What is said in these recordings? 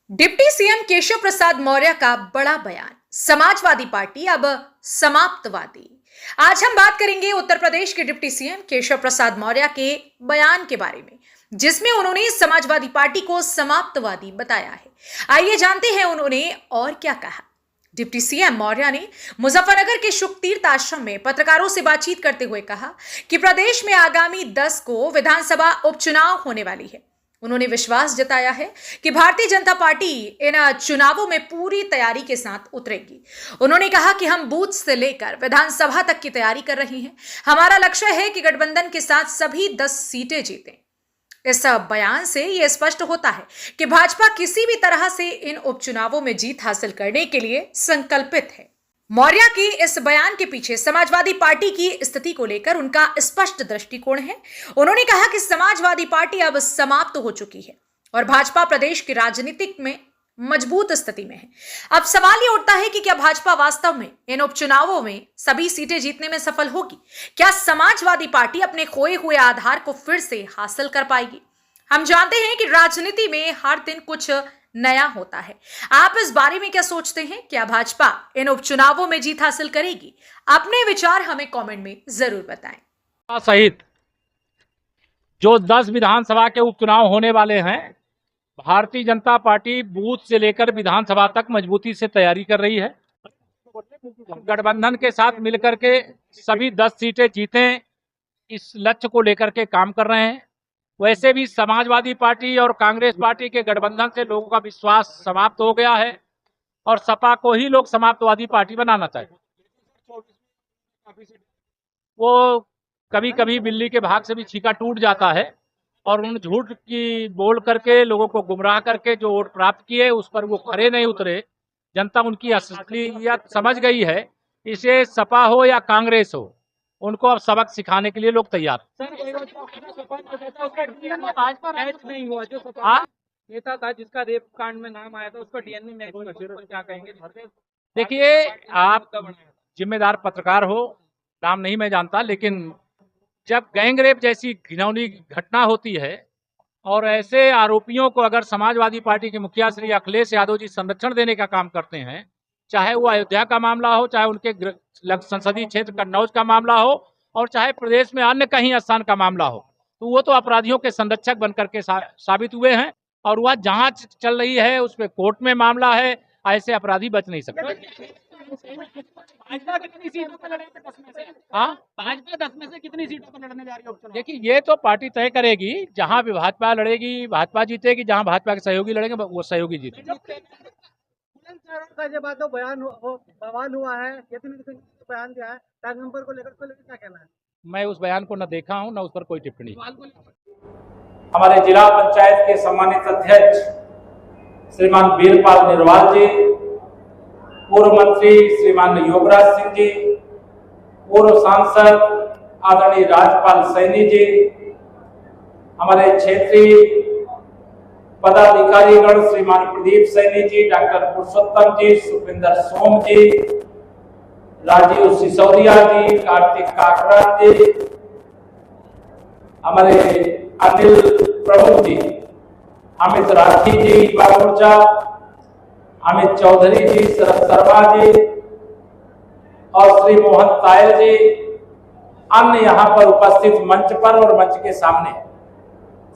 Deputy CM Keshav Prasad Maurya का बड़ा बयान, समाजवादी पार्टी अब समाप्तवादी। आज हम बात करेंगे उत्तर प्रदेश के डिप्टी सीएम केशव प्रसाद मौर्य के बयान के बारे में, जिसमें उन्होंने समाजवादी पार्टी को समाप्तवादी बताया है। आइए जानते हैं उन्होंने और क्या कहा। डिप्टी सीएम मौर्य ने मुजफ्फरनगर के शुक तीर्थ आश्रम में पत्रकारों से बातचीत करते हुए कहा कि प्रदेश में आगामी 10 को विधानसभा उपचुनाव होने वाली है। उन्होंने विश्वास जताया है कि भारतीय जनता पार्टी इन चुनावों में पूरी तैयारी के साथ उतरेगी। उन्होंने कहा कि हम बूथ से लेकर विधानसभा तक की तैयारी कर रहे हैं। हमारा लक्ष्य है कि गठबंधन के साथ सभी 10 सीटें जीतें। इस बयान से यह स्पष्ट होता है कि भाजपा किसी भी तरह से इन उपचुनावों में जीत हासिल करने के लिए संकल्पित है। मौर्य के इस बयान के पीछे समाजवादी पार्टी की स्थिति को लेकर उनका स्पष्ट दृष्टिकोण है। उन्होंने कहा कि समाजवादी पार्टी अब समाप्त हो चुकी है और भाजपा प्रदेश की राजनीतिक में मजबूत स्थिति में है। अब सवाल ये उठता है कि क्या भाजपा वास्तव में इन उपचुनावों में सभी सीटें जीतने में सफल होगी? क्या समाजवादी पार्टी अपने खोए हुए आधार को फिर से हासिल कर पाएगी? हम जानते हैं कि राजनीति में हर दिन कुछ नया होता है। आप इस बारे में क्या सोचते हैं? क्या भाजपा इन उपचुनावों में जीत हासिल करेगी? अपने विचार हमें कमेंट में जरूर बताएं। सहित जो 10 विधानसभा के उपचुनाव होने वाले हैं, भारतीय जनता पार्टी बूथ से लेकर विधानसभा तक मजबूती से तैयारी कर रही है। गठबंधन के साथ मिलकर के सभी 10 सीटें जीतें, इस लक्ष्य को लेकर के काम कर रहे हैं। वैसे भी समाजवादी पार्टी और कांग्रेस पार्टी के गठबंधन से लोगों का विश्वास समाप्त हो गया है और सपा को ही लोग समाप्तवादी पार्टी बनाना चाहते हैं। वो कभी कभी बिल्ली के भाग से भी छीका टूट जाता है और उन झूठ की बोल करके लोगों को गुमराह करके जो वोट प्राप्त किए उस पर वो खरे नहीं उतरे। जनता उनकी असलियत समझ गई है। इसे सपा हो या कांग्रेस हो, उनको अब सबक सिखाने के लिए लोग तैयार नेता था जिसका रेप कांड में नाम आया था, उसका डीएनए मैच क्या कहेंगे? देखिए, आप जिम्मेदार पत्रकार हो, नाम नहीं मैं जानता, लेकिन जब गैंगरेप जैसी घिनौनी घटना होती है और ऐसे आरोपियों को अगर समाजवादी पार्टी के मुखिया श्री अखिलेश यादव जी संरक्षण देने का काम करते हैं, चाहे वो अयोध्या का मामला हो, चाहे उनके संसदीय क्षेत्र कन्नौज का मामला हो और चाहे प्रदेश में अन्य कहीं स्थान का मामला हो, तो वो तो अपराधियों के संरक्षक बनकर के साबित हुए हैं और वह जांच चल रही है, उसमें कोर्ट में मामला है। ऐसे अपराधी बच नहीं सकते। भाजपा कितनी सीटों पर लड़ेगी? 10 में से? हाँ, भाजपा 10 में से कितनी सीटों पर लड़ने जा रही है उपचुनाव? देखिए, ये तो पार्टी तय करेगी। जहां भी भाजपा लड़ेगी भाजपा जीतेगी, जहां भाजपा के सहयोगी लड़ेंगे वो सहयोगी जीतेंगे। का जब बात बवाल हुआ है, बयान दिया है, टैग नंबर को लेकर क्या कहना है? मैं उस बयान को न देखा हूं, न उस पर कोई टिप्पणी। हमारे जिला पंचायत के सम्मानित अध्यक्ष श्रीमान वीरपाल निरवाल जी, पूर्व मंत्री श्रीमान योगराज सिंह जी, पूर्व सांसद आदरणीय राजपाल सैनी जी, हमारे क्षेत्रीय पदाधिकारीगण श्रीमान प्रदीप सैनी जी, डॉक्टर पुरुषोत्तम जी, सुखविंदर सोम जी, राजीव सिसोदिया जी, कार्तिक काकड़ा जी, हमारे अनिल प्रभु जी, अमित राठी जी युवा मोर्चा, अमित चौधरी जी, शरद शर्मा जी और श्री मोहन तायल जी, अन्य यहाँ पर उपस्थित मंच पर और मंच के सामने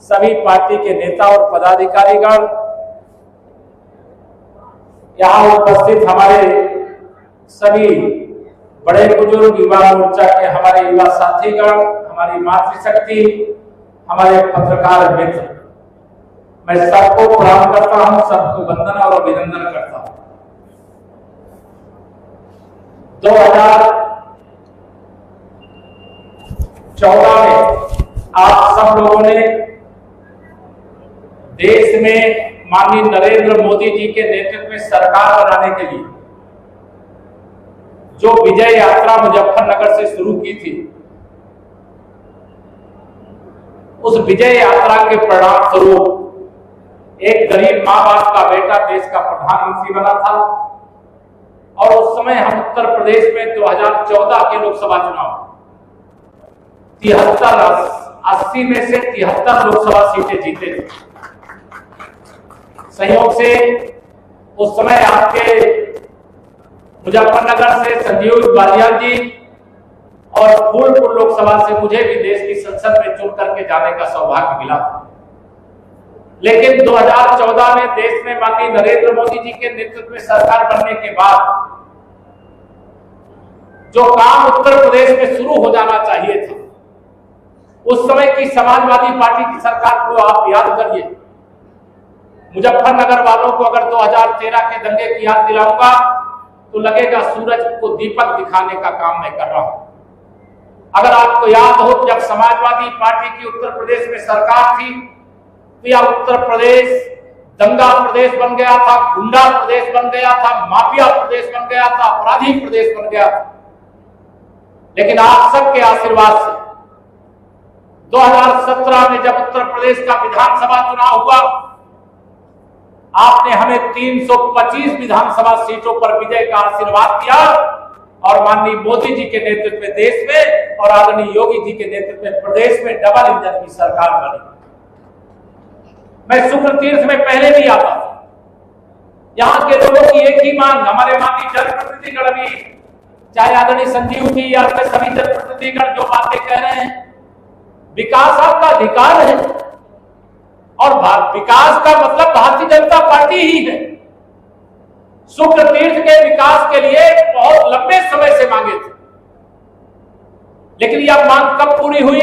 सभी पार्टी के नेता और पदाधिकारीगण, यहाँ उपस्थित हमारे सभी बड़े बुजुर्ग, युवा मोर्चा के हमारे युवा साथीगण, हमारी मातृशक्ति, हमारे पत्रकार मित्र, मैं सबको प्रणाम करता हूं, सबको वंदन और अभिनंदन करता हूं। 2014 में आप सब लोगों ने देश में माननीय नरेंद्र मोदी जी के नेतृत्व में सरकार बनाने के लिए जो विजय यात्रा मुजफ्फरनगर से शुरू की थी, उस विजय यात्रा के परिणाम स्वरूप एक गरीब मां बाप का बेटा देश का प्रधानमंत्री बना था और उस समय हम उत्तर प्रदेश में 2014 के लोकसभा चुनाव 80 में से 73 लोकसभा सीटें जीते थे। सहयोग से उस समय आपके मुजफ्फरनगर से संजीव बालियान जी और फूलपुर लोकसभा से मुझे भी देश की संसद में चुन करके जाने का सौभाग्य मिला। लेकिन 2014 में देश में माननीय नरेंद्र मोदी जी के नेतृत्व में सरकार बनने के बाद जो काम उत्तर प्रदेश में शुरू हो जाना चाहिए था, उस समय की समाजवादी पार्टी की सरकार को आप याद करिए। मुजफ्फरनगर वालों को अगर 2013 के दंगे की याद दिलाऊंगा तो लगेगा सूरज को दीपक दिखाने का काम मैं कर रहा हूं। अगर आपको याद हो, जब समाजवादी पार्टी की उत्तर प्रदेश में सरकार थी तो यह उत्तर प्रदेश दंगा प्रदेश बन गया था, गुंडा प्रदेश बन गया था, माफिया प्रदेश बन गया था, अपराधी प्रदेश बन गया था। लेकिन आप सबके आशीर्वाद से 2017 में जब उत्तर प्रदेश का विधानसभा चुनाव हुआ, आपने हमें 325 विधानसभा सीटों पर विजय का आशीर्वाद दिया और माननीय मोदी जी के नेतृत्व में देश में और आदरणीय योगी जी के नेतृत्व में प्रदेश में डबल इंजन की सरकार बनी। मैं शुक्र तीर्थ में पहले भी आता था। यहां के लोगों की एक ही मांग, हमारे माननीय जनप्रतिनिधिगण भी, चाहे आदरणीय संजीव जी या सभी जनप्रतिनिधिगण जो बातें कह रहे हैं, विकास आपका अधिकार है और विकास का मतलब भारतीय जनता पार्टी ही है। शुक्र तीर्थ के विकास के लिए बहुत लंबे समय से मांगे थे, लेकिन यह मांग कब पूरी हुई?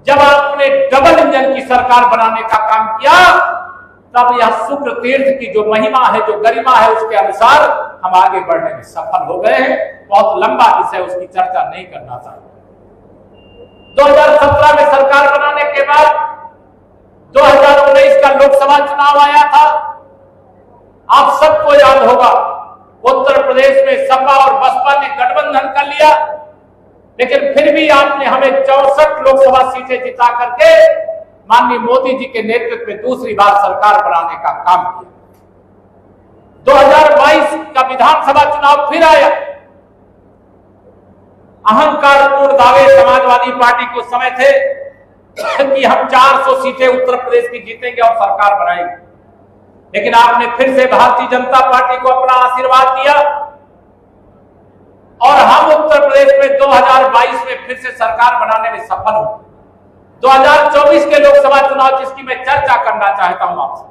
जब आपने डबल इंजन की सरकार बनाने का काम किया, तब यह शुक्र तीर्थ की जो महिमा है, जो गरिमा है, उसके अनुसार हम आगे बढ़ने में सफल हो गए हैं। बहुत लंबा विषय, उसकी चर्चा नहीं करना चाहिए। 2017 में सरकार बनाने के बाद 2019 का लोकसभा चुनाव आया था। आप सबको याद होगा, उत्तर प्रदेश में सपा और बसपा ने गठबंधन कर लिया, लेकिन फिर भी आपने हमें 64 लोकसभा सीटें जिता करके माननीय मोदी जी के नेतृत्व में दूसरी बार सरकार बनाने का काम किया। 2022 का विधानसभा चुनाव फिर आया। अहंकारपूर्ण दावे समाजवादी पार्टी के उस समय थे कि हम 400 सीटें उत्तर प्रदेश की जीतेंगे और सरकार बनाएंगे, लेकिन आपने फिर से भारतीय जनता पार्टी को अपना आशीर्वाद दिया और हम उत्तर प्रदेश में 2022 में फिर से सरकार बनाने में सफल हुए। 2024 के लोकसभा चुनाव, जिसकी मैं चर्चा करना चाहता हूं आपसे,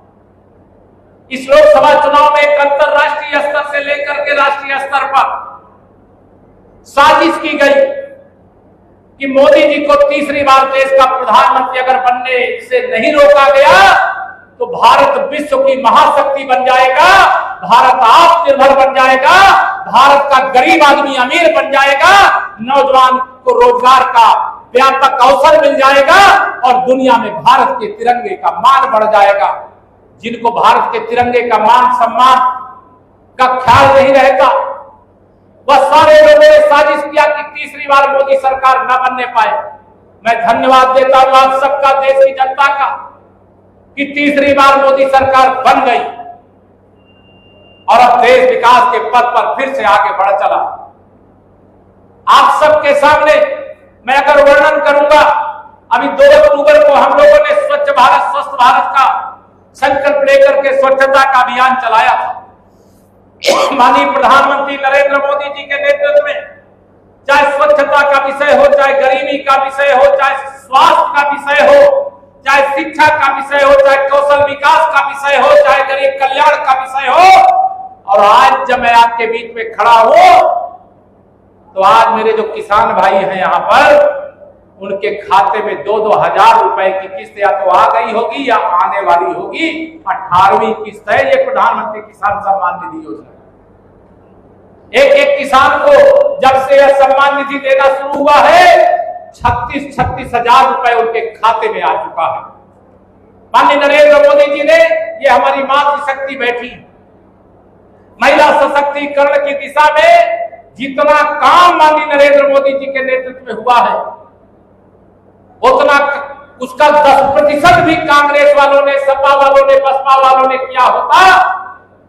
इस लोकसभा चुनाव में एक अंतरराष्ट्रीय स्तर से लेकर के राष्ट्रीय स्तर पर साजिश की गई कि मोदी जी को तीसरी बार देश का प्रधानमंत्री अगर बनने से नहीं रोका गया तो भारत विश्व की महाशक्ति बन जाएगा, भारत आत्मनिर्भर बन जाएगा, भारत का गरीब आदमी अमीर बन जाएगा, नौजवान को रोजगार का व्यापक अवसर मिल जाएगा और दुनिया में भारत के तिरंगे का मान बढ़ जाएगा। जिनको भारत के तिरंगे का मान सम्मान का ख्याल नहीं रहता, वह सारे लोगों ने साजिश किया कि तीसरी बार मोदी सरकार न बनने पाए। मैं धन्यवाद देता हूं आप सबका, देश की जनता का, कि तीसरी बार मोदी सरकार बन गई और अब देश विकास के पथ पर फिर से आगे बढ़ चला। आप सबके सामने मैं अगर वर्णन करूंगा, अभी 2 अक्टूबर को हम लोगों ने स्वच्छ भारत स्वस्थ भारत का संकल्प लेकर के स्वच्छता का अभियान चलाया था। माननीय प्रधानमंत्री नरेंद्र मोदी जी के नेतृत्व में, चाहे स्वच्छता का विषय हो, चाहे गरीबी का विषय हो, चाहे स्वास्थ्य का विषय हो, चाहे शिक्षा का विषय हो, चाहे कौशल विकास का विषय हो, चाहे गरीब कल्याण का विषय हो, और आज जब मैं आपके बीच में खड़ा हूं तो आज मेरे जो किसान भाई हैं यहां पर, उनके खाते में 2-2 हजार रुपए की किस्त या तो आ गई होगी या आने वाली होगी। 18वीं किस्त है ये प्रधानमंत्री किसान सम्मान निधि योजना। एक किसान को जब से यह सम्मान निधि देना शुरू हुआ है, 36 हजार रुपए उनके खाते में आ चुका है। माननीय नरेंद्र मोदी जी ने, ये हमारी मातृशक्ति बैठी, महिला सशक्तिकरण की दिशा में जितना काम माननीय नरेंद्र मोदी जी के नेतृत्व में हुआ है, उतना उसका 10% भी कांग्रेस वालों ने, सपा वालों ने, बसपा वालों ने किया होता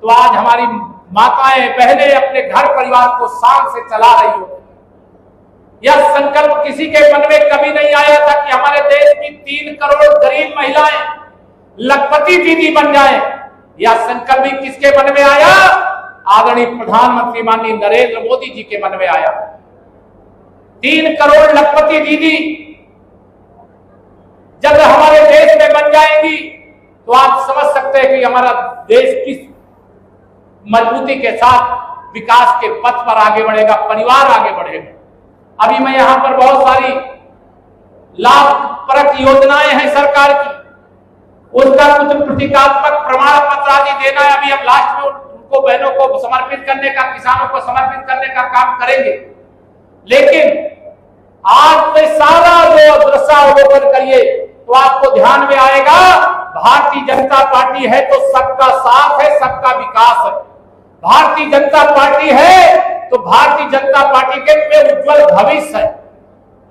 तो आज हमारी माताएं बहनें अपने घर परिवार को शान से चला रही हो। यह संकल्प किसी के मन में कभी नहीं आया था कि हमारे देश की 3 करोड़ गरीब महिलाएं लखपति दीदी बन जाएं, यह संकल्प भी किसके मन में आया? आदरणीय प्रधानमंत्री माननीय नरेंद्र मोदी जी के मन में आया। 3 करोड़ लखपति दीदी जब हमारे देश में बन जाएंगी तो आप समझ सकते हैं कि हमारा देश किस मजबूती के साथ विकास के पथ पर आगे बढ़ेगा, परिवार आगे बढ़ेगा। अभी मैं यहां पर बहुत सारी लाभप्रद योजनाएं हैं सरकार की, उसका कुछ प्रतीकात्मक प्रमाण पत्र आदि देना है। अभी हम लास्ट में उनको बहनों को समर्पित करने का, किसानों को समर्पित करने का काम करेंगे। लेकिन आज में सारा जो दृश्यावलोकन करिए तो आपको ध्यान में आएगा, भारतीय जनता पार्टी है तो सबका साथ है, सबका विकास है। भारतीय जनता पार्टी है तो भारतीय जनता पार्टी के में उज्जवल भविष्य है।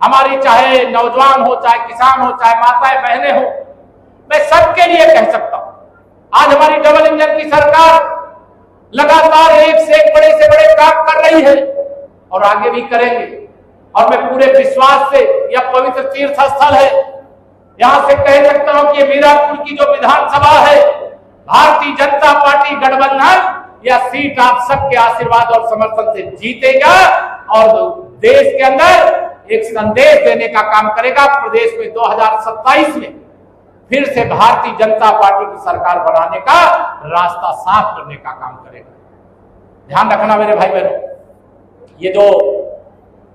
हमारी चाहे नौजवान हो, चाहे किसान हो, चाहे माताएं बहनें हो, मैं सबके लिए कह सकता हूं। आज हमारी डबल इंजन की सरकार लगातार एक से बड़े काम कर रही है और आगे भी करेंगे। और मैं पूरे विश्वास से, यह पवित्र तीर्थ स्थल है, यहां से कह सकता हूं कि मीरापुर की जो विधानसभा है, भारतीय जनता पार्टी गठबंधन यह सीट आप सबके आशीर्वाद और समर्थन से जीतेगा और देश के अंदर एक संदेश देने का काम करेगा। प्रदेश में 2027 में फिर से भारतीय जनता पार्टी की सरकार बनाने का रास्ता साफ करने का काम करेगा। ध्यान रखना मेरे भाई बहनों, ये जो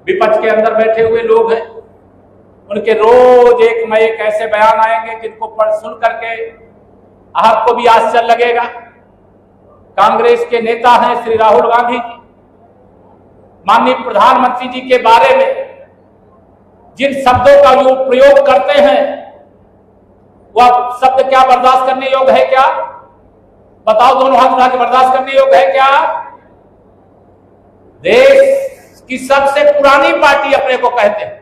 विपक्ष के अंदर बैठे हुए लोग हैं, उनके रोज एक न एक ऐसे बयान आएंगे जिनको पढ़ सुन करके आपको भी आश्चर्य लगेगा। कांग्रेस के नेता हैं श्री राहुल गांधी जी, माननीय प्रधानमंत्री जी के बारे में जिन शब्दों का वो प्रयोग करते हैं, वह शब्द क्या बर्दाश्त करने योग्य है क्या? बताओ, दोनों हाथ उठा के बर्दाश्त करने योग्य है क्या? देश की सबसे पुरानी पार्टी अपने को कहते हैं,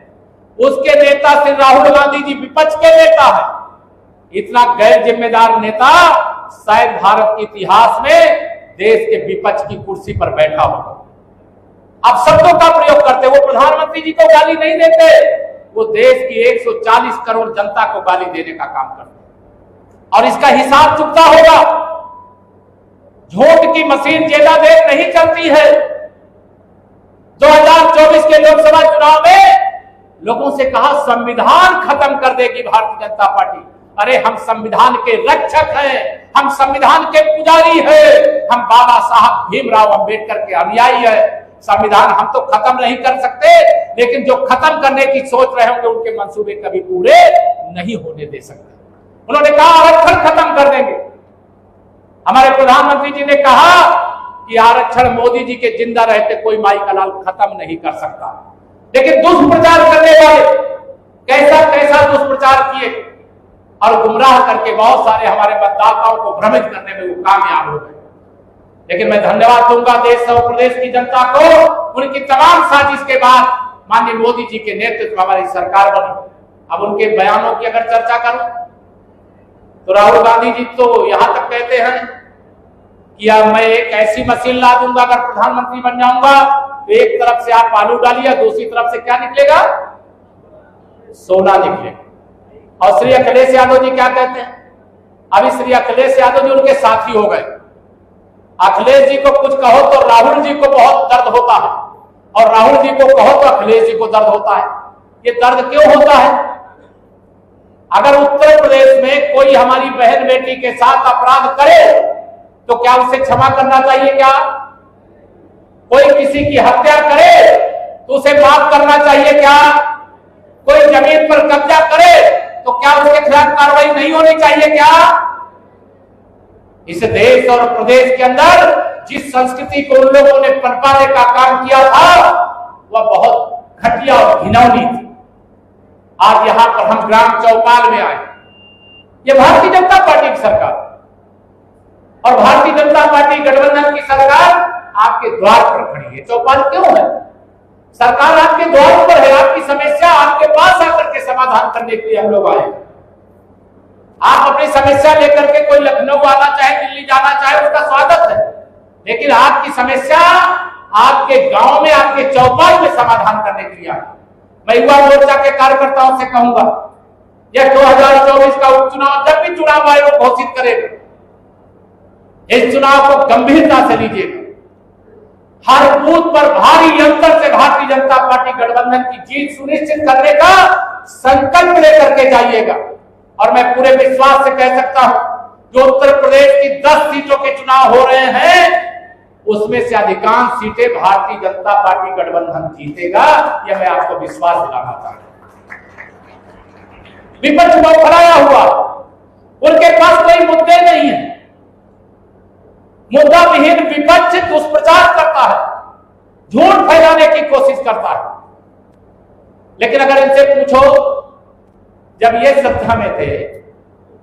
उसके नेता श्री राहुल गांधी जी विपक्ष के नेता है। इतना गैर जिम्मेदार नेता शायद भारत के इतिहास में देश के विपक्ष की कुर्सी पर बैठा हो। अब शब्दों का प्रयोग करते, वो प्रधानमंत्री जी को गाली नहीं देते, वो देश की 140 करोड़ जनता को गाली देने का काम करते और इसका हिसाब चुकता होगा। झूठ की मशीन ज्यादा देर नहीं चलती है। 2024 के लोकसभा चुनाव में लोगों से कहा संविधान खत्म कर देगी भारतीय जनता पार्टी। अरे हम संविधान के रक्षक हैं, हम संविधान के पुजारी हैं, हम बाबा साहब भीमराव अंबेडकर के अनुयायी हैं। संविधान हम तो खत्म नहीं कर सकते, लेकिन जो खत्म करने की सोच रहे होंगे उनके मंसूबे कभी पूरे नहीं होने दे सकते। उन्होंने कहा आरक्षण खत्म कर देंगे। हमारे प्रधानमंत्री जी ने कहा कि आरक्षण मोदी जी के जिंदा रहते कोई माई का लाल खत्म नहीं कर सकता। लेकिन दुष्प्रचार करने वाले कैसा कैसा दुष्प्रचार किए और गुमराह करके बहुत सारे हमारे मतदाताओं को भ्रमित करने में वो कामयाब हो गए। लेकिन मैं धन्यवाद दूंगा देश और प्रदेश की जनता को, उनकी तमाम साजिश के बाद माननीय मोदी जी के नेतृत्व में हमारी सरकार बनी। अब उनके बयानों की अगर चर्चा करूं तो राहुल गांधी जी तो यहां तक कहते हैं कि अब मैं एक ऐसी मशीन ला दूंगा, अगर प्रधानमंत्री बन जाऊंगा तो एक तरफ से आप आलू डालिए, दूसरी तरफ से क्या निकलेगा? सोना निकलेगा। और श्री अखिलेश यादव जी क्या कहते हैं? अभी श्री अखिलेश यादव जी उनके साथी हो गए। अखिलेश जी को कुछ कहो तो राहुल जी को बहुत दर्द होता है, और राहुल जी को कहो तो अखिलेश जी को दर्द होता है। ये दर्द क्यों होता है? अगर उत्तर प्रदेश में कोई हमारी बहन बेटी के साथ अपराध करे तो क्या उसे क्षमा करना चाहिए क्या? कोई किसी की हत्या करे तो उसे माफ करना चाहिए क्या? कोई जमीन पर कब्जा करे तो क्या उसके खिलाफ कार्रवाई नहीं होनी चाहिए क्या? इस देश और प्रदेश के अंदर जिस संस्कृति को उन लोगों ने पनपाने का काम किया था वह बहुत घटिया और घिनौनी थी। आज यहां पर हम ग्राम चौपाल में आए, ये भारतीय जनता पार्टी की सरकार और भारतीय जनता पार्टी गठबंधन की सरकार आपके द्वार पर खड़ी है। चौपाल क्यों है? सरकार आपके द्वार पर है, आपकी समस्या आपके पास आकर के समाधान करने के लिए हम लोग आए। आप अपनी समस्या लेकर के कोई लखनऊ आना चाहे, दिल्ली जाना चाहे, उसका स्वागत है, लेकिन आपकी समस्या आपके गांव में, आपके चौपाल में समाधान करने के लिए आए। मैं युवा मोर्चा के कार्यकर्ताओं से कहूंगा, यह 2024 का उपचुनाव जब भी चुनाव आयोग घोषित करेगा, इस चुनाव को गंभीरता से लीजिएगा। हर बूथ पर भारी अंतर से भारतीय जनता पार्टी गठबंधन की जीत सुनिश्चित करने का संकल्प लेकर के जाइएगा। और मैं पूरे विश्वास से कह सकता हूं, जो उत्तर प्रदेश की 10 सीटों के चुनाव हो रहे हैं, उसमें से अधिकांश सीटें भारतीय जनता पार्टी गठबंधन जीतेगा, यह मैं आपको विश्वास दिलाना चाहता हूं। विपक्ष बौखलाया हुआ, उनके पास कोई मुद्दे नहीं है। मुद्दा विहीन विपक्ष दुष्प्रचार करता है, झूठ फैलाने की कोशिश करता है। लेकिन अगर इनसे पूछो, जब ये सत्ता में थे,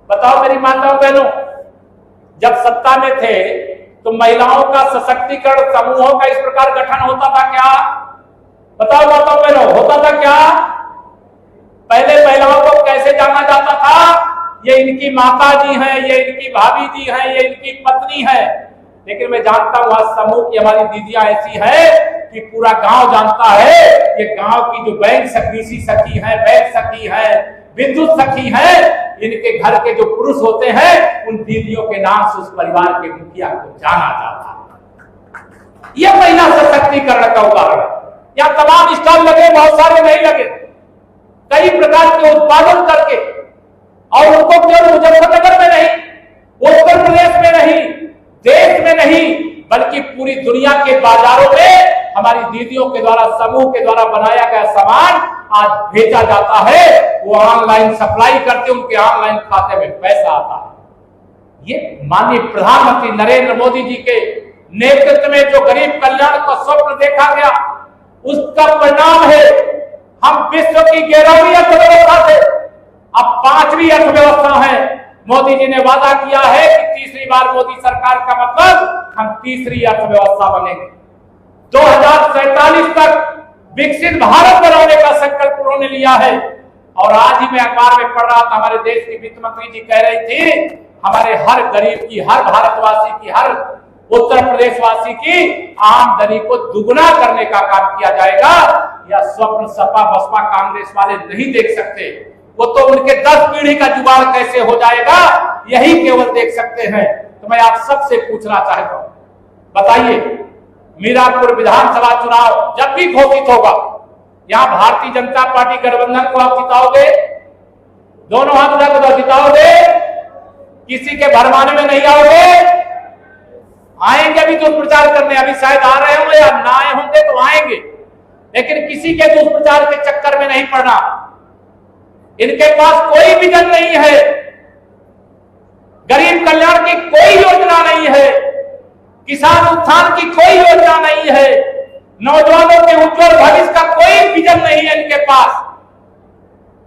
बताओ मेरी माताओं बहनों, जब सत्ता में थे तो महिलाओं का सशक्तिकरण समूहों का इस प्रकार गठन होता था क्या? बताओ माताओं बहनों, होता था क्या? पहले महिलाओं को कैसे जाना जाता था? ये इनकी माता जी हैं, ये इनकी भाभी जी हैं, ये इनकी पत्नी है। लेकिन मैं जानता हूं आज समूह की हमारी दीदियां ऐसी है कि पूरा गांव जानता है, ये गांव की जो बैंक कृषि सखी है, बैंक सखी है, विद्युत सखी है, इनके घर के जो पुरुष होते हैं, उन दीदियों के नाम से उस परिवार के मुखिया को जाना जाता है। यह महिला सशक्तिकरण का उदाहरण है। यहाँ तमाम स्टॉल लगे, बहुत सारे नहीं लगे, कई प्रकार के उत्पादन करके, और उनको केवल मुजफ्फरनगर में नहीं, उत्तर प्रदेश में नहीं, देश में नहीं, बल्कि पूरी दुनिया के बाजारों में हमारी दीदियों के द्वारा, समूह के द्वारा बनाया गया सामान आज भेजा जाता है। वो ऑनलाइन सप्लाई करते, उनके ऑनलाइन खाते में पैसा आता है। ये माननीय प्रधानमंत्री नरेंद्र मोदी जी के नेतृत्व में जो गरीब कल्याण का स्वप्न देखा गया, उसका परिणाम है। हम विश्व की 11वीं अर्थव्यवस्था थे, अब 5वीं अर्थव्यवस्था है। मोदी जी ने वादा किया है कि तीसरी बार मोदी सरकार का मतलब हम तीसरी अर्थव्यवस्था बनेंगे। 2047 तक विकसित भारत बनाने का संकल्प उन्होंने लिया है। और आज ही मैं अखबार में पढ़ रहा था, हमारे देश की वित्त मंत्री जी कह रही थी, हमारे हर गरीब की, हर भारतवासी की, हर उत्तर प्रदेश वासी की आमदनी को दुगुना करने का काम किया जाएगा। यह स्वप्न सपा बसपा कांग्रेस वाले नहीं देख सकते, वो तो उनके 10 पीढ़ी का जुगाड़ कैसे हो जाएगा, यही केवल देख सकते हैं। तो मैं आप सबसे पूछना चाहता हूं, बताइए, मीरापुर विधानसभा चुनाव जब भी घोषित होगा, यहां भारतीय जनता पार्टी गठबंधन को आप जिताओगे? दोनों हाथ उठाकर जिताओगे? किसी के भरमाने में नहीं आओगे? आएंगे अभी दुष्प्रचार करने, अभी शायद आ रहे होंगे या ना आए होंगे तो आएंगे, लेकिन किसी के दुष्प्रचार के चक्कर में नहीं पड़ना। इनके पास कोई विजन नहीं है, गरीब कल्याण की कोई योजना नहीं है, किसान उत्थान की कोई योजना नहीं है, नौजवानों के उज्जवल भविष्य का कोई विजन नहीं है इनके पास।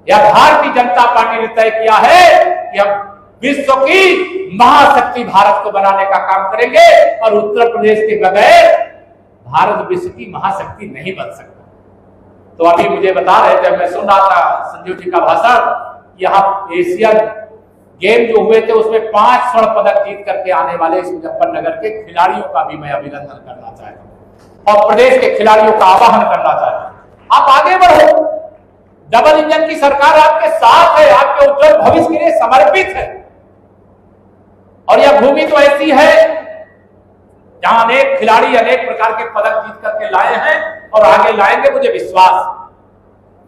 यह भारतीय जनता पार्टी ने तय किया है कि हम विश्व की महाशक्ति भारत को बनाने का काम करेंगे, और उत्तर प्रदेश के बगैर भारत विश्व की महाशक्ति नहीं बन सकता। तो अभी मुझे बता रहे थे, मैं सुन रहा था संजीव जी का भाषण, यहाँ एशियन गेम जो हुए थे उसमें 5 स्वर्ण पदक जीत करके आने वाले इस मुजफ्फरनगर के खिलाड़ियों का भी मैं अभिनंदन करना चाहता हूं, और प्रदेश के खिलाड़ियों का आह्वान करना चाहता हूं, आप आगे बढ़ो। डबल इंजन की सरकार आपके साथ है, आपके उज्जवल भविष्य के लिए समर्पित है। और यह भूमि तो ऐसी है जहां अनेक खिलाड़ी अनेक प्रकार के पदक जीत करके लाए हैं और आगे लाएंगे, मुझे विश्वास।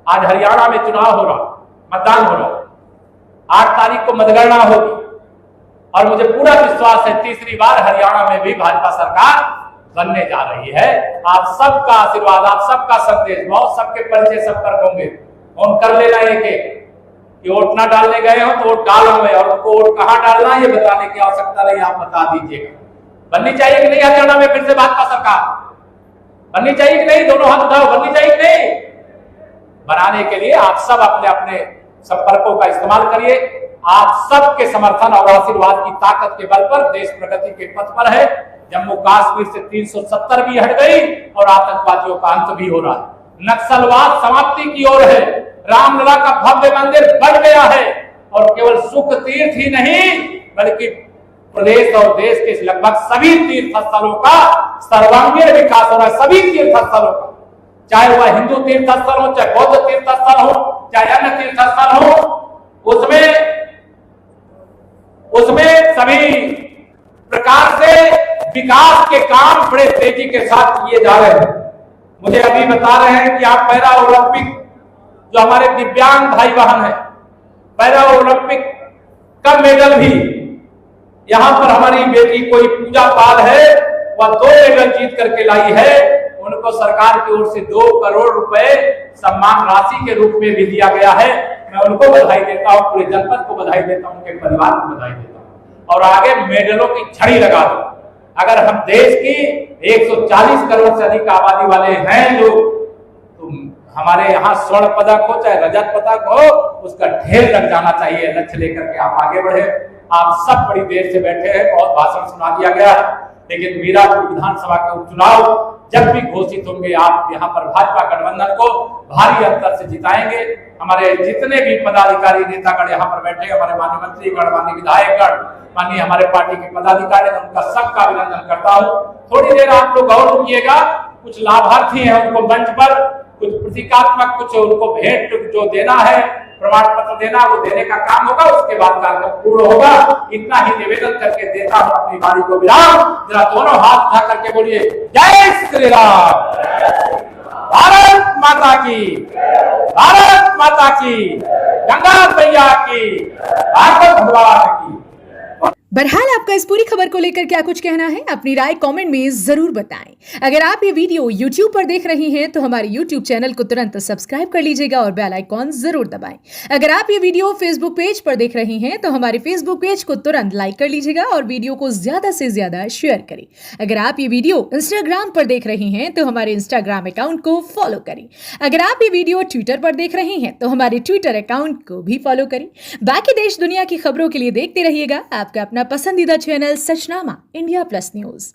आज हरियाणा में चुनाव हो रहा, मतदान हो रहा, 8 तारीख को मतगणना होगी, और मुझे पूरा विश्वास है तीसरी बार हरियाणा में भी भाजपा सरकार बनने जा रही है। आप सबका आशीर्वाद, आप सबका संदेश, बहुत सबके परिचय सब कर होंगे, फोन कर लेना एक कि वोट ना डालने गए हो तो वोट डालोगे, और उनको वोट कहां डालना ये बताने की आवश्यकता नहीं, आप बता दीजिएगा। बननी चाहिए कि नहीं हरियाणा में फिर से भाजपा सरकार? बननी चाहिए कि नहीं? दोनों हाथ उठाओ, बननी चाहिए कि नहीं? बनाने के लिए आप सब अपने अपने संपर्कों का इस्तेमाल करिए। आप सबके समर्थन और आशीर्वाद की ताकत के बल पर देश प्रगति के पथ पर है। जम्मू कश्मीर से 370 भी हट गई और आतंकवादियों का अंत भी हो रहा है। नक्सलवाद समाप्ति की ओर है। रामलला का भव्य मंदिर बन गया है, और केवल सुख तीर्थ ही नहीं बल्कि प्रदेश और देश के लगभग सभी तीर्थ स्थलों का सर्वांगीण विकास हो रहा है। सभी तीर्थ स्थलों का, चाहे वह हिंदू तीर्थ स्थल हो, चाहे बौद्ध तीर्थ स्थल हो, चाहे अन्य तीर्थ स्थल हो, उसमें सभी प्रकार से विकास के काम बड़े तेजी के साथ किए जा रहे हैं। मुझे अभी बता रहे हैं कि आप पैरा ओलंपिक जो हमारे दिव्यांग भाई बहन है, पैरा ओलंपिक का मेडल भी यहां पर हमारी बेटी कोई पूजा पाल है, वह 2 मेडल जीत करके लाई है। उनको सरकार की ओर से 2 करोड़ रुपए सम्मान राशि के रूप में भी दिया गया है। मैं उनको बधाई देता हूं, पूरे जनपद को बधाई देता हूं, उनके परिवार को बधाई देता हूं। और आगे मेडलों की झड़ी लगा दो। अगर हम देश की 140 करोड़ से अधिक आबादी वाले हैं लोग, तो हमारे यहाँ स्वर्ण पदक हो चाहे रजत पदक हो, उसका ढेर लग जाना चाहिए। लक्ष्य लेकर के आप आगे बढ़े। आप सब बड़ी देर से बैठे हैं, बहुत भाषण सुना दिया गया है, लेकिन मीरापुर विधानसभा के उपचुनाव जब भी घोषित होंगे, आप यहाँ पर भाजपा गठबंधन को भारी अंतर से जिताएंगे। हमारे जितने भी पदाधिकारी नेतागण यहाँ पर बैठे, हमारे माननीय मंत्रीगण, माननीय विधायकगण, माननीय हमारे पार्टी के पदाधिकारी, उनका सबका अभिनंदन करता हूँ। थोड़ी देर आप लोग गौर रुकिएगा, कुछ लाभार्थी हैं, उनको मंच पर कुछ प्रतीकात्मक कुछ उनको भेंट जो देना है, प्रमाण पत्र देना, वो देने का काम होगा। उसके बाद कार्यक्रम पूर्ण होगा। इतना ही निवेदन करके देता हूं अपनी वाणी को विराम। जरा दोनों हाथ उठा करके बोलिए जय श्री राम। भारत माता की, भारत माता की, गंगा मैया की, भागवत भगवान की। बहरहाल आपका इस पूरी खबर को लेकर क्या कुछ कहना है, अपनी राय कमेंट में जरूर बताएं। अगर आप ये वीडियो YouTube पर देख रहे हैं तो हमारे YouTube चैनल को तुरंत सब्सक्राइब कर लीजिएगा और बेल आइकॉन जरूर दबाएं। अगर आप ये वीडियो Facebook पेज पर देख रहे हैं तो हमारे Facebook पेज को तुरंत लाइक कर लीजिएगा और वीडियो को ज्यादा से ज्यादा शेयर करें। अगर आप ये वीडियो Instagram पर देख रहे हैं तो हमारे Instagram अकाउंट को फॉलो करें। अगर आप ये वीडियो Twitter पर देख रहे हैं तो हमारे Twitter अकाउंट को भी फॉलो करें। बाकी देश दुनिया की खबरों के लिए देखते रहिएगा आपका अपना पसंदीदा चैनल सचनामा इंडिया प्लस न्यूज।